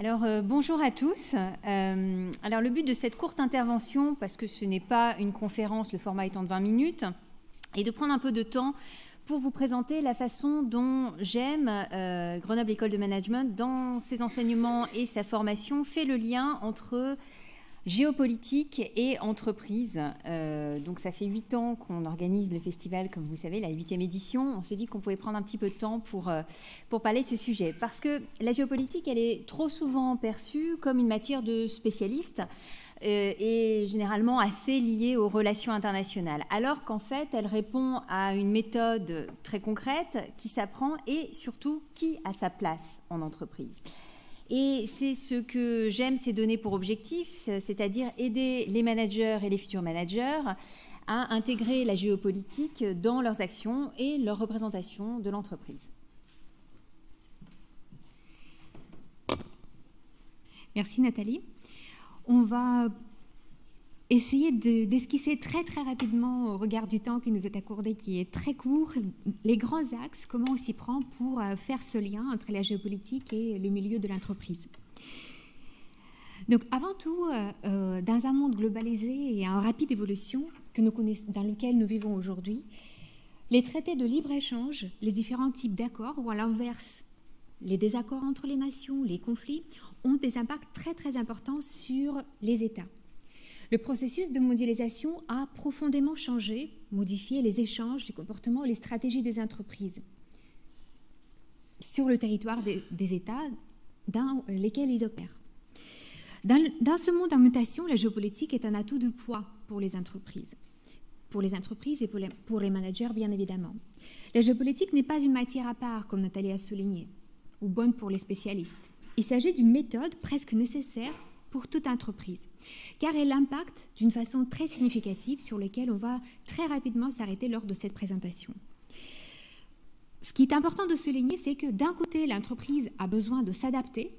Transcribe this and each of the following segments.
Bonjour à tous. Alors le but de cette courte intervention, parce que ce n'est pas une conférence, le format étant de 20 minutes, est de prendre un peu de temps pour vous présenter la façon dont GEM, Grenoble École de Management, dans ses enseignements et sa formation, fait le lien entre géopolitique et entreprise. Donc ça fait 8 ans qu'on organise le festival, comme vous savez, la 8e édition. On s'est dit qu'on pouvait prendre un petit peu de temps pour parler de ce sujet. Parce que la géopolitique, elle est trop souvent perçue comme une matière de spécialistes et généralement assez liée aux relations internationales. Alors qu'en fait, elle répond à une méthode très concrète qui s'apprend et surtout qui a sa place en entreprise. Et c'est ce que GEM s'est donné pour objectif, c'est-à-dire aider les managers et les futurs managers à intégrer la géopolitique dans leurs actions et leur représentation de l'entreprise. Merci Nathalie. On va essayer d'esquisser très rapidement, au regard du temps qui nous est accordé, qui est très court, les grands axes, comment on s'y prend pour faire ce lien entre la géopolitique et le milieu de l'entreprise. Donc avant tout, dans un monde globalisé et en rapide évolution dans lequel nous vivons aujourd'hui, les traités de libre-échange, les différents types d'accords, ou à l'inverse, les désaccords entre les nations, les conflits, ont des impacts très importants sur les États. Le processus de mondialisation a profondément changé, modifié les échanges, les comportements et les stratégies des entreprises sur le territoire des États dans lesquels ils opèrent. Dans ce monde en mutation, la géopolitique est un atout de poids pour les entreprises et pour les managers, bien évidemment. La géopolitique n'est pas une matière à part, comme Nathalie a souligné, ou bonne pour les spécialistes. Il s'agit d'une méthode presque nécessaire pour toute entreprise, car elle impacte d'une façon très significative sur laquelle on va très rapidement s'arrêter lors de cette présentation. Ce qui est important de souligner, c'est que d'un côté, l'entreprise a besoin de s'adapter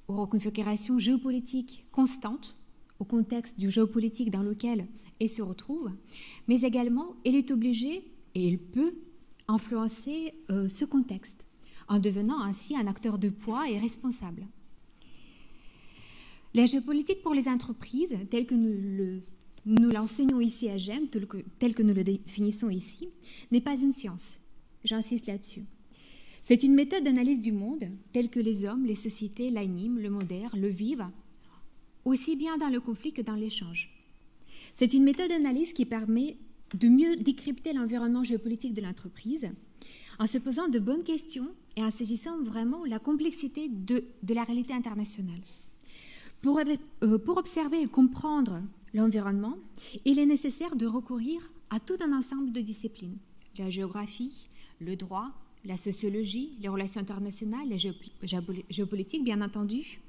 aux reconfigurations géopolitiques constantes, au contexte du géopolitique dans lequel elle se retrouve, mais également, elle est obligée, et elle peut, influencer ce contexte, en devenant ainsi un acteur de poids et responsable. La géopolitique pour les entreprises, telle que nous l'enseignons ici à GEM, telle que nous le définissons ici, n'est pas une science. J'insiste là-dessus. C'est une méthode d'analyse du monde, telle que les hommes, les sociétés l'animent, le modèrent, le vivent, aussi bien dans le conflit que dans l'échange. C'est une méthode d'analyse qui permet de mieux décrypter l'environnement géopolitique de l'entreprise en se posant de bonnes questions et en saisissant vraiment la complexité de la réalité internationale. Pour observer et comprendre l'environnement, il est nécessaire de recourir à tout un ensemble de disciplines. La géographie, le droit, la sociologie, les relations internationales, la géopolitique, bien entendu.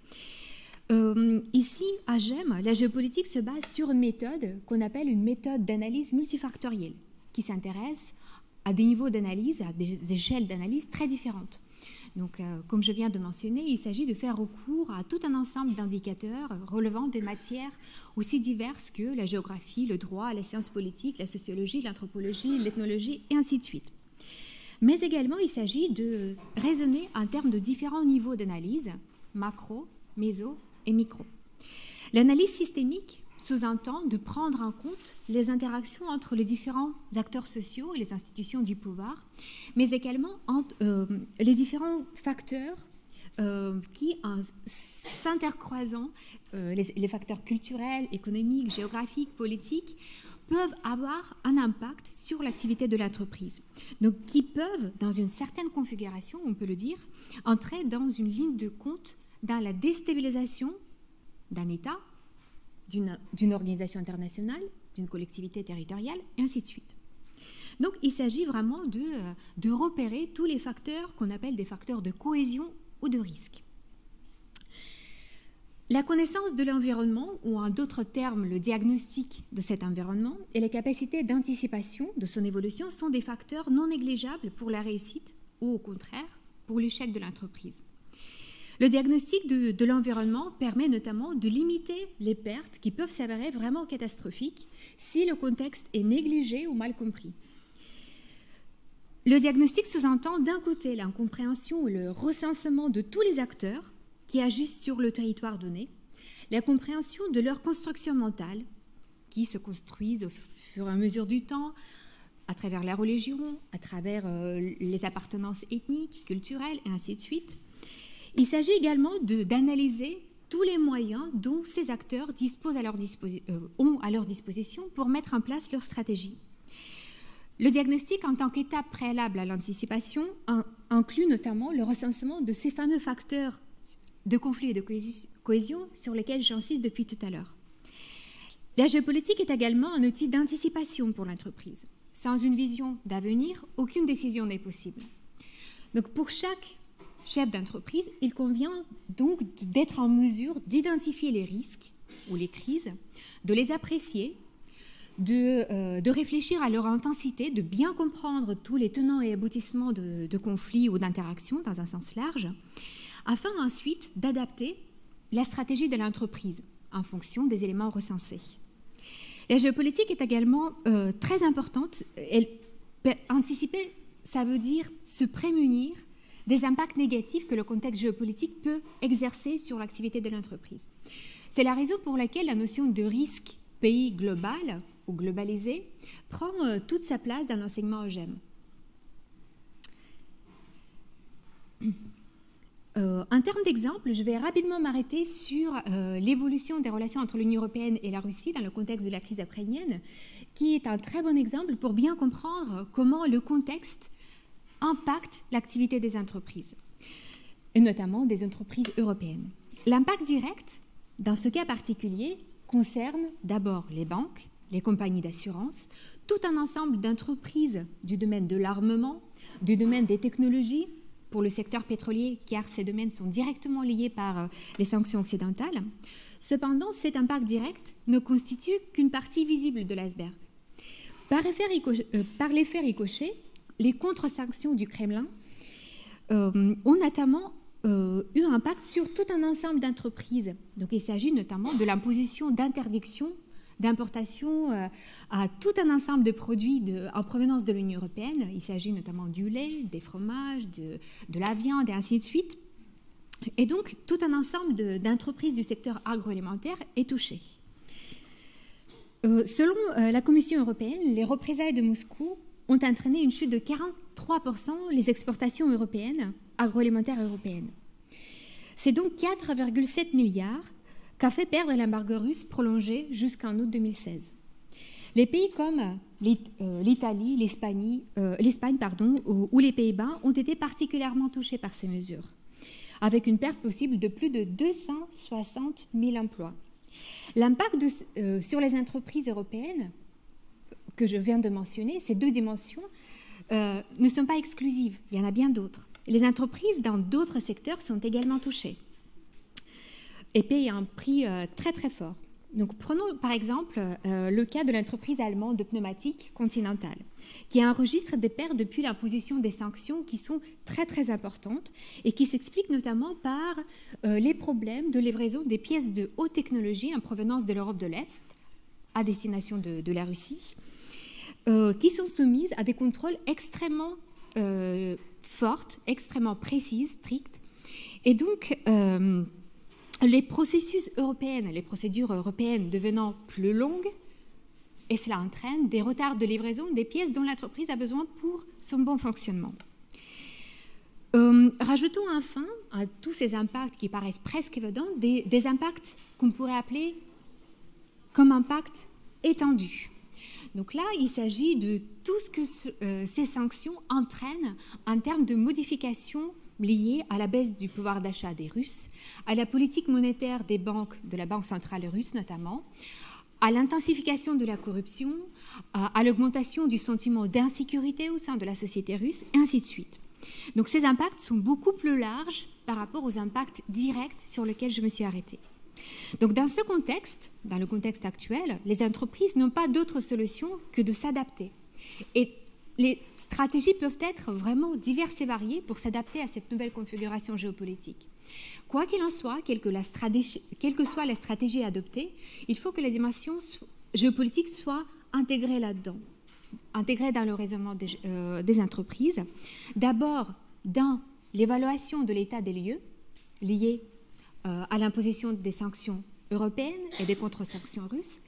Ici, à GEM, la géopolitique se base sur une méthode qu'on appelle une méthode d'analyse multifactorielle, qui s'intéresse à des niveaux d'analyse, à des échelles d'analyse très différentes. Donc, comme je viens de mentionner, il s'agit de faire recours à tout un ensemble d'indicateurs relevant des matières aussi diverses que la géographie, le droit, les sciences politiques, la sociologie, l'anthropologie, l'ethnologie, et ainsi de suite. Mais également, il s'agit de raisonner en termes de différents niveaux d'analyse, macro, méso et micro. L'analyse systémique sous-entend de prendre en compte les interactions entre les différents acteurs sociaux et les institutions du pouvoir, mais également les différents facteurs qui, en s'intercroisant, les facteurs culturels, économiques, géographiques, politiques, peuvent avoir un impact sur l'activité de l'entreprise. Donc, qui peuvent, dans une certaine configuration, on peut le dire, entrer dans une ligne de compte dans la déstabilisation d'un État, d'une organisation internationale, d'une collectivité territoriale, et ainsi de suite. Donc, il s'agit vraiment de repérer tous les facteurs qu'on appelle des facteurs de cohésion ou de risque. La connaissance de l'environnement, ou en d'autres termes, le diagnostic de cet environnement, et les capacités d'anticipation de son évolution sont des facteurs non négligeables pour la réussite, ou au contraire, pour l'échec de l'entreprise. Le diagnostic de l'environnement permet notamment de limiter les pertes qui peuvent s'avérer vraiment catastrophiques si le contexte est négligé ou mal compris. Le diagnostic sous-entend d'un côté la compréhension ou le recensement de tous les acteurs qui agissent sur le territoire donné, la compréhension de leur construction mentale, qui se construisent au fur et à mesure du temps, à travers la religion, à travers les appartenances ethniques, culturelles, et ainsi de suite. Il s'agit également d'analyser tous les moyens dont ces acteurs ont à leur disposition pour mettre en place leur stratégie. Le diagnostic, en tant qu'étape préalable à l'anticipation, inclut notamment le recensement de ces fameux facteurs de conflit et de cohésion sur lesquels j'insiste depuis tout à l'heure. La géopolitique est également un outil d'anticipation pour l'entreprise. Sans une vision d'avenir, aucune décision n'est possible. Donc pour chaque chef d'entreprise, il convient donc d'être en mesure d'identifier les risques ou les crises, de les apprécier, de réfléchir à leur intensité, de bien comprendre tous les tenants et aboutissements de conflits ou d'interactions dans un sens large, afin ensuite d'adapter la stratégie de l'entreprise en fonction des éléments recensés. La géopolitique est également très importante. Anticiper, ça veut dire se prémunir des impacts négatifs que le contexte géopolitique peut exercer sur l'activité de l'entreprise. C'est la raison pour laquelle la notion de risque pays global ou globalisé prend toute sa place dans l'enseignement OGM. En termes d'exemple, je vais rapidement m'arrêter sur l'évolution des relations entre l'Union européenne et la Russie dans le contexte de la crise ukrainienne, qui est un très bon exemple pour bien comprendre comment le contexte impacte l'activité des entreprises, et notamment des entreprises européennes. L'impact direct, dans ce cas particulier, concerne d'abord les banques, les compagnies d'assurance, tout un ensemble d'entreprises du domaine de l'armement, du domaine des technologies, pour le secteur pétrolier, car ces domaines sont directement liés par les sanctions occidentales. Cependant, cet impact direct ne constitue qu'une partie visible de l'iceberg. Par l'effet ricochet, les contre-sanctions du Kremlin ont notamment eu un impact sur tout un ensemble d'entreprises. Donc, il s'agit notamment de l'imposition d'interdictions d'importation à tout un ensemble de produits en provenance de l'Union européenne. Il s'agit notamment du lait, des fromages, de la viande et ainsi de suite. Et donc, tout un ensemble d'entreprises du secteur agroalimentaire est touché. Selon la Commission européenne, les représailles de Moscou ont entraîné une chute de 43% les exportations européennes, agroalimentaires européennes. C'est donc 4,7 milliards qu'a fait perdre l'embargo russe prolongé jusqu'en août 2016. Les pays comme l'Italie, l'Espagne ou les Pays-Bas ont été particulièrement touchés par ces mesures, avec une perte possible de plus de 260 000 emplois. L'impact sur les entreprises européennes que je viens de mentionner, ces deux dimensions, ne sont pas exclusives. Il y en a bien d'autres. Les entreprises dans d'autres secteurs sont également touchées et payent un prix très très fort. Donc, prenons par exemple le cas de l'entreprise allemande de pneumatiques Continental, qui enregistre des pertes depuis l'imposition des sanctions qui sont très très importantes et qui s'expliquent notamment par les problèmes de livraison des pièces de haute technologie en provenance de l'Europe de l'Est à destination de la Russie, qui sont soumises à des contrôles extrêmement fortes, extrêmement précises, strictes. Et donc, les procédures européennes devenant plus longues, et cela entraîne des retards de livraison des pièces dont l'entreprise a besoin pour son bon fonctionnement. Rajoutons enfin à tous ces impacts qui paraissent presque évidents des impacts qu'on pourrait appeler comme impacts étendus. Donc là, il s'agit de tout ce que ces sanctions entraînent en termes de modifications liées à la baisse du pouvoir d'achat des Russes, à la politique monétaire des banques, de la Banque centrale russe notamment, à l'intensification de la corruption, à l'augmentation du sentiment d'insécurité au sein de la société russe, et ainsi de suite. Donc ces impacts sont beaucoup plus larges par rapport aux impacts directs sur lesquels je me suis arrêtée. Donc dans ce contexte, dans le contexte actuel, les entreprises n'ont pas d'autre solution que de s'adapter. Et les stratégies peuvent être vraiment diverses et variées pour s'adapter à cette nouvelle configuration géopolitique. Quoi qu'il en soit, quelle que soit la stratégie adoptée, il faut que la dimension géopolitique soit intégrée là-dedans, intégrée dans le raisonnement des entreprises. D'abord, dans l'évaluation de l'état des lieux liés à l'imposition des sanctions européennes et des contre-sanctions russes,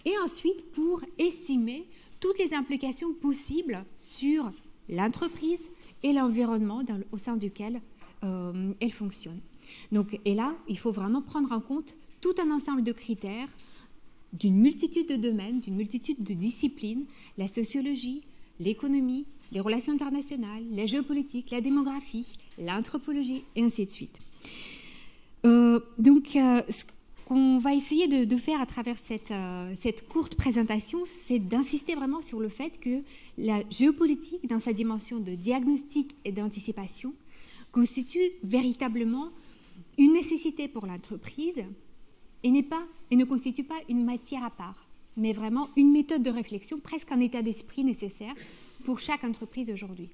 et ensuite pour estimer toutes les implications possibles sur l'entreprise et l'environnement au sein duquel elle fonctionne. Donc, et là, il faut vraiment prendre en compte tout un ensemble de critères d'une multitude de domaines, d'une multitude de disciplines, la sociologie, l'économie, les relations internationales, la géopolitique, la démographie, l'anthropologie, et ainsi de suite. Ce qu'on va essayer de faire à travers cette courte présentation, c'est d'insister vraiment sur le fait que la géopolitique, dans sa dimension de diagnostic et d'anticipation, constitue véritablement une nécessité pour l'entreprise et ne constitue pas une matière à part, mais vraiment une méthode de réflexion, presque un état d'esprit nécessaire pour chaque entreprise aujourd'hui.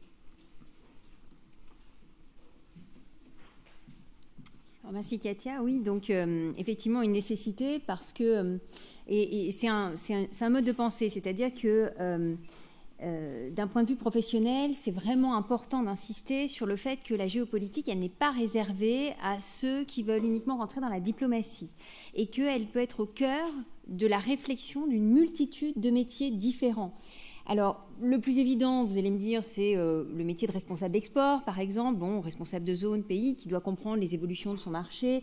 Merci Katia. Oui, donc effectivement une nécessité parce que et c'est un mode de pensée, c'est-à-dire que d'un point de vue professionnel, c'est vraiment important d'insister sur le fait que la géopolitique, elle n'est pas réservée à ceux qui veulent uniquement rentrer dans la diplomatie et qu'elle peut être au cœur de la réflexion d'une multitude de métiers différents. Alors, le plus évident, vous allez me dire, c'est le métier de responsable d'export, par exemple, responsable de zone, pays, qui doit comprendre les évolutions de son marché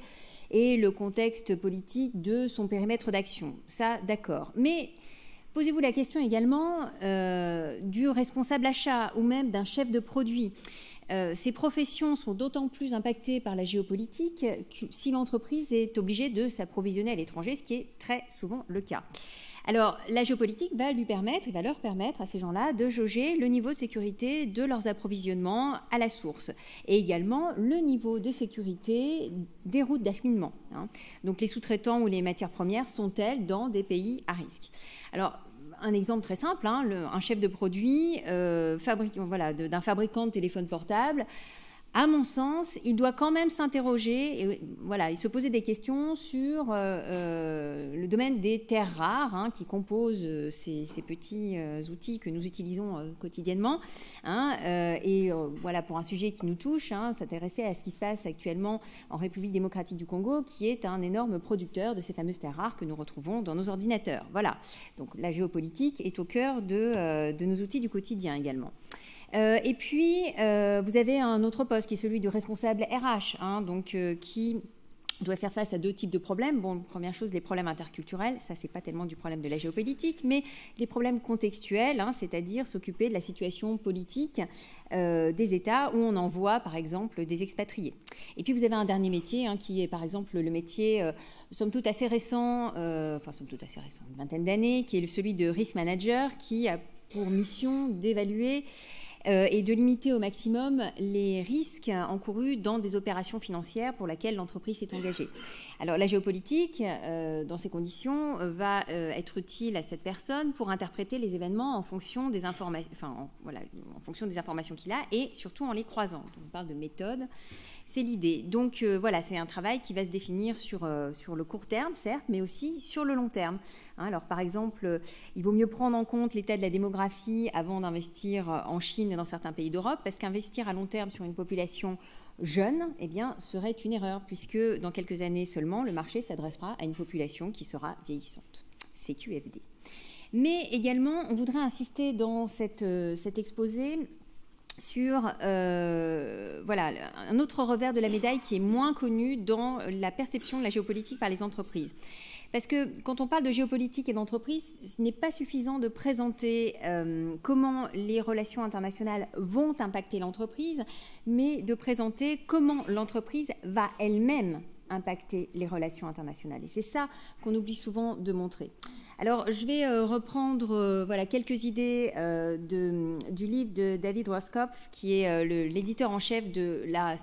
et le contexte politique de son périmètre d'action. Ça, d'accord. Mais posez-vous la question également du responsable achat ou même d'un chef de produit. Ces professions sont d'autant plus impactées par la géopolitique que si l'entreprise est obligée de s'approvisionner à l'étranger, ce qui est très souvent le cas. Alors, la géopolitique va leur permettre à ces gens-là de jauger le niveau de sécurité de leurs approvisionnements à la source et également le niveau de sécurité des routes d'acheminement. Donc, les sous-traitants ou les matières premières sont-elles dans des pays à risque? Alors, un exemple très simple, un chef de produit d'un fabricant de téléphone portable, à mon sens, il doit quand même s'interroger et se poser des questions sur le domaine des terres rares qui composent ces petits outils que nous utilisons quotidiennement. Pour un sujet qui nous touche, s'intéresser à ce qui se passe actuellement en République démocratique du Congo, qui est un énorme producteur de ces fameuses terres rares que nous retrouvons dans nos ordinateurs. Voilà. Donc la géopolitique est au cœur de nos outils du quotidien également. Et puis, vous avez un autre poste qui est celui du responsable RH, qui doit faire face à deux types de problèmes. Première chose, les problèmes interculturels, ça, c'est pas tellement du problème de la géopolitique, mais les problèmes contextuels, c'est-à-dire s'occuper de la situation politique des États où on envoie, par exemple, des expatriés. Et puis, vous avez un dernier métier qui est, par exemple, le métier, somme toute assez récent, une vingtaine d'années, qui est celui de risk manager, qui a pour mission d'évaluer et de limiter au maximum les risques encourus dans des opérations financières pour lesquelles l'entreprise s'est engagée. Alors la géopolitique, dans ces conditions, va être utile à cette personne pour interpréter les événements en fonction des informations, en fonction des informations qu'il a et surtout en les croisant. Donc, on parle de méthode, c'est l'idée. Donc c'est un travail qui va se définir sur le court terme, certes, mais aussi sur le long terme. Alors, par exemple, il vaut mieux prendre en compte l'état de la démographie avant d'investir en Chine et dans certains pays d'Europe, parce qu'investir à long terme sur une population jeune, serait une erreur, puisque dans quelques années seulement, le marché s'adressera à une population qui sera vieillissante. CQFD. Mais également, on voudrait insister dans cet exposé sur un autre revers de la médaille qui est moins connu dans la perception de la géopolitique par les entreprises. Parce que quand on parle de géopolitique et d'entreprise, ce n'est pas suffisant de présenter comment les relations internationales vont impacter l'entreprise, mais de présenter comment l'entreprise va elle-même impacter les relations internationales. Et c'est ça qu'on oublie souvent de montrer. Alors, je vais reprendre quelques idées du livre de David Roskopf, qui est l'éditeur en chef de la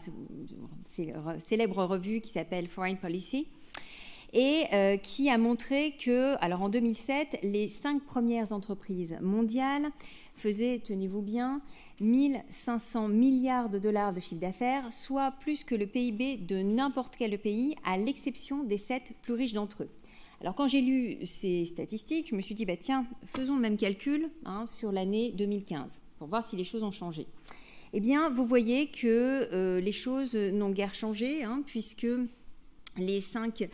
célèbre revue qui s'appelle Foreign Policy, et qui a montré que, en 2007, les 5 premières entreprises mondiales faisaient, tenez-vous bien, 1 500 milliards de dollars de chiffre d'affaires, soit plus que le PIB de n'importe quel pays, à l'exception des 7 plus riches d'entre eux. Alors, quand j'ai lu ces statistiques, je me suis dit, tiens, faisons le même calcul sur l'année 2015, pour voir si les choses ont changé. Eh bien, vous voyez que les choses n'ont guère changé, puisque les 5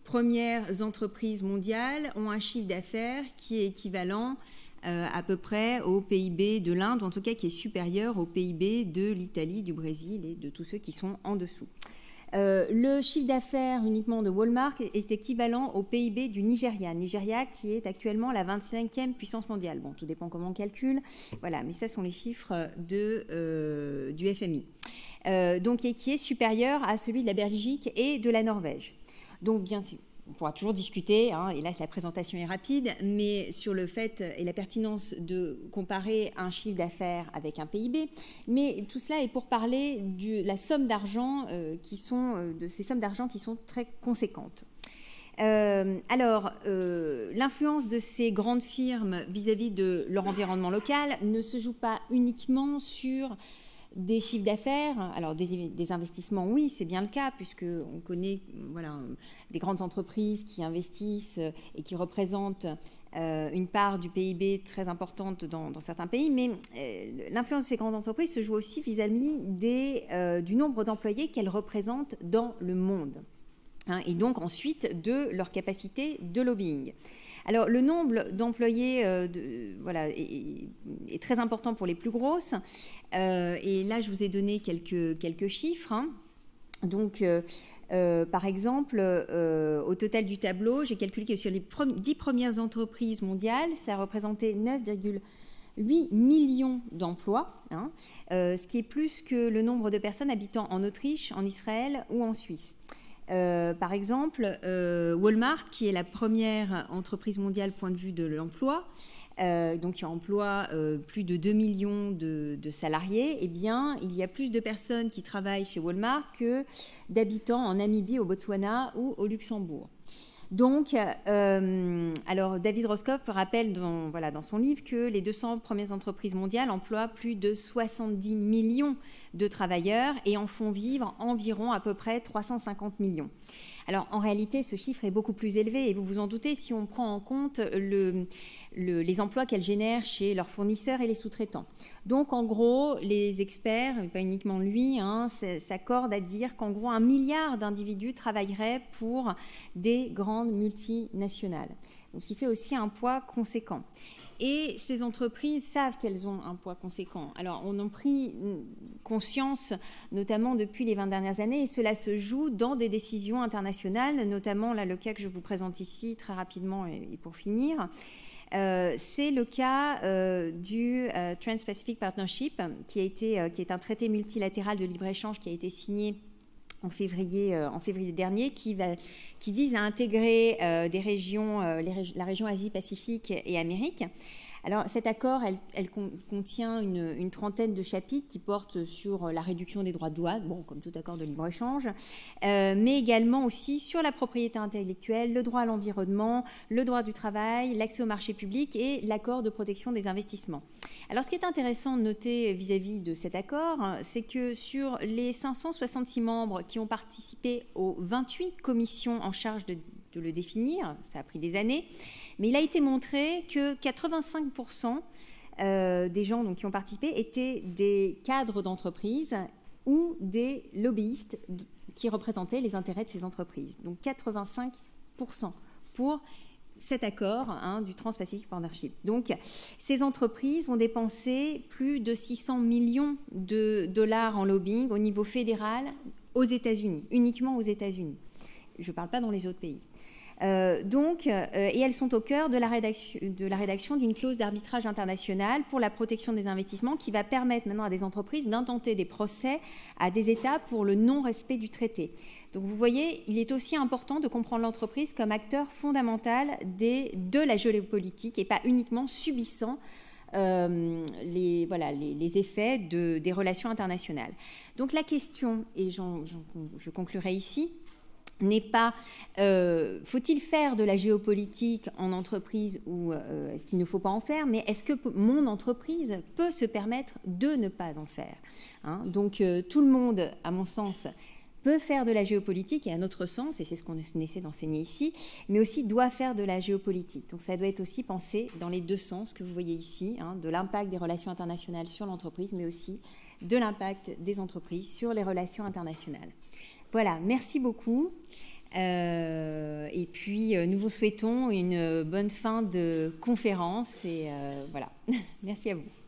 premières entreprises mondiales ont un chiffre d'affaires qui est équivalent à peu près au PIB de l'Inde, ou en tout cas qui est supérieur au PIB de l'Italie, du Brésil et de tous ceux qui sont en dessous. Le chiffre d'affaires uniquement de Walmart est équivalent au PIB du Nigeria. Nigeria qui est actuellement la 25e puissance mondiale. Bon, tout dépend comment on calcule. Voilà, mais ça sont les chiffres du FMI. Donc, et qui est supérieur à celui de la Belgique et de la Norvège. Donc, bien sûr, on pourra toujours discuter, hein, et là, la présentation est rapide, mais sur le fait et la pertinence de comparer un chiffre d'affaires avec un PIB. Mais tout cela est pour parler de la somme d'argent de ces sommes d'argent qui sont très conséquentes. L'influence de ces grandes firmes vis-à-vis de leur environnement local ne se joue pas uniquement sur des chiffres d'affaires, alors des investissements, oui, c'est bien le cas, puisqu'on connaît des grandes entreprises qui investissent et qui représentent une part du PIB très importante dans certains pays, mais l'influence de ces grandes entreprises se joue aussi vis-à-vis du nombre d'employés qu'elles représentent dans le monde, hein, et donc ensuite de leur capacité de lobbying. Alors, le nombre d'employés est très important pour les plus grosses. Et là, je vous ai donné quelques chiffres. Hein. Donc, par exemple, au total du tableau, j'ai calculé que sur les 10 premières entreprises mondiales, ça représentait 9,8 millions d'emplois, hein, ce qui est plus que le nombre de personnes habitant en Autriche, en Israël ou en Suisse. Par exemple, Walmart, qui est la première entreprise mondiale point de vue de l'emploi, donc qui emploie plus de 2 millions de salariés, eh bien, il y a plus de personnes qui travaillent chez Walmart que d'habitants en Namibie, au Botswana ou au Luxembourg. Donc, alors David Roskopf rappelle dans son livre que les 200 premières entreprises mondiales emploient plus de 70 millions de travailleurs et en font vivre environ à peu près 350 millions. Alors, en réalité, ce chiffre est beaucoup plus élevé et vous vous en doutez si on prend en compte les emplois qu'elles génèrent chez leurs fournisseurs et les sous-traitants. Donc, en gros, les experts, et pas uniquement lui, hein, s'accordent à dire qu'en gros, 1 milliard d'individus travailleraient pour des grandes multinationales. Donc, ce qui fait aussi un poids conséquent. Et ces entreprises savent qu'elles ont un poids conséquent. Alors, on en a pris conscience, notamment depuis les 20 dernières années, et cela se joue dans des décisions internationales, notamment là, le cas que je vous présente ici très rapidement et pour finir. C'est le cas du Trans-Pacific Partnership, qui est un traité multilatéral de libre-échange qui a été signé en février dernier, qui vise à intégrer des régions, la région Asie-Pacifique et Amérique. Alors, cet accord, elle contient une trentaine de chapitres qui portent sur la réduction des droits de douane, bon, comme tout accord de libre-échange, mais également aussi sur la propriété intellectuelle, le droit à l'environnement, le droit du travail, l'accès au marché public et l'accord de protection des investissements. Alors, ce qui est intéressant de noter vis-à-vis de cet accord, c'est que sur les 566 membres qui ont participé aux 28 commissions en charge de le définir, ça a pris des années, mais il a été montré que 85% des gens donc, qui ont participé étaient des cadres d'entreprise ou des lobbyistes qui représentaient les intérêts de ces entreprises. Donc 85% pour cet accord, hein, du Trans-Pacific Partnership. Donc ces entreprises ont dépensé plus de 600 millions de dollars en lobbying au niveau fédéral aux États-Unis, uniquement aux États-Unis. Je ne parle pas dans les autres pays. Et elles sont au cœur de la rédaction d'une clause d'arbitrage international pour la protection des investissements qui va permettre maintenant à des entreprises d'intenter des procès à des États pour le non-respect du traité. Donc vous voyez, il est aussi important de comprendre l'entreprise comme acteur fondamental de la géopolitique et pas uniquement subissant les effets des relations internationales. Donc la question, et je conclurai ici, n'est pas faut-il faire de la géopolitique en entreprise ou est-ce qu'il ne faut pas en faire, mais est-ce que mon entreprise peut se permettre de ne pas en faire, hein? Donc tout le monde, à mon sens, peut faire de la géopolitique et à notre sens, et c'est ce qu'on essaie d'enseigner ici, mais aussi doit faire de la géopolitique. Donc ça doit être aussi pensé dans les deux sens que vous voyez ici, hein, de l'impact des relations internationales sur l'entreprise, mais aussi de l'impact des entreprises sur les relations internationales. Voilà, merci beaucoup. Et puis, nous vous souhaitons une bonne fin de conférence. Et voilà, merci à vous.